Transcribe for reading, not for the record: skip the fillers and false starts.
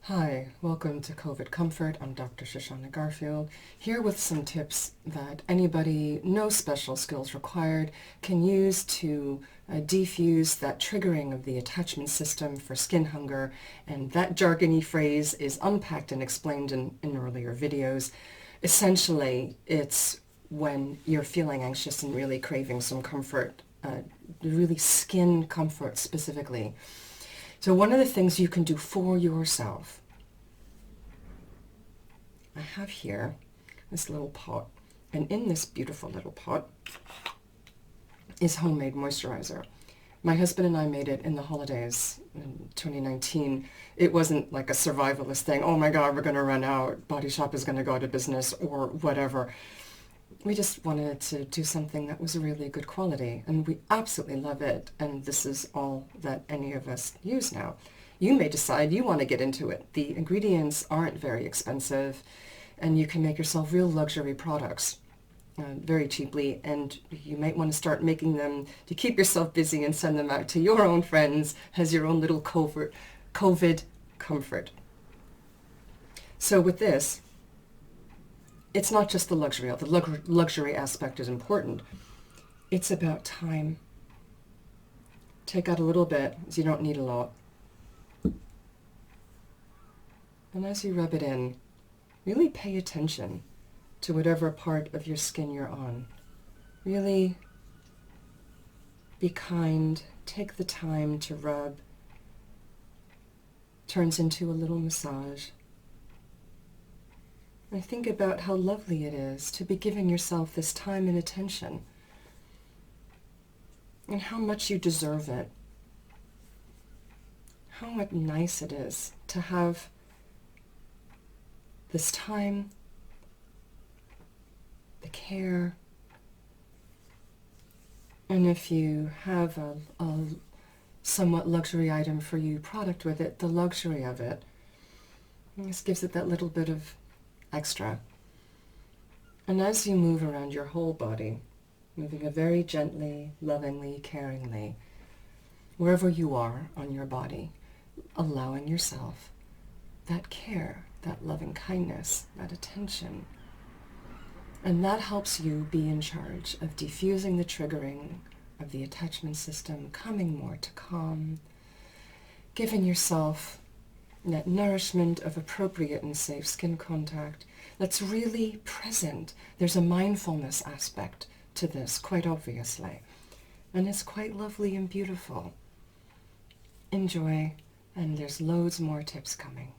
Hi, welcome to COVID Comfort. I'm Dr. Shoshana Garfield, here with some tips that anybody, no special skills required, can use to defuse that triggering of the attachment system for skin hunger. And that jargony phrase is unpacked and explained in earlier videos. Essentially, it's when you're feeling anxious and really craving some comfort, really skin comfort specifically. So one of the things you can do for yourself, I have here this little pot, and in this beautiful little pot is homemade moisturizer. My husband and I made it in the holidays in 2019. It wasn't like a survivalist thing, oh my God, we're going to run out, Body Shop is going to go out of business or whatever. We just wanted to do something that was really good quality, and we absolutely love it, and this is all that any of us use now. You may decide you want to get into it. The ingredients aren't very expensive, and you can make yourself real luxury products very cheaply, and you might want to start making them to keep yourself busy and send them out to your own friends as your own little COVID comfort. So with this, it's not just the luxury. The luxury aspect is important. It's about time. Take out a little bit, as you don't need a lot. And as you rub it in, really pay attention to whatever part of your skin you're on. Really be kind. Take the time to rub. Turns into a little massage. And think about how lovely it is to be giving yourself this time and attention, and how much you deserve it. How much nice it is to have this time, the care, and if you have a somewhat luxury item for you product with it, the luxury of it. And this gives it that little bit of extra. And as you move around your whole body, moving it very gently, lovingly, caringly, wherever you are on your body, allowing yourself that care, that loving kindness, that attention. And that helps you be in charge of diffusing the triggering of the attachment system, coming more to calm, giving yourself that nourishment of appropriate and safe skin contact that's really present. There's a mindfulness aspect to this, quite obviously. And it's quite lovely and beautiful. Enjoy, and there's loads more tips coming.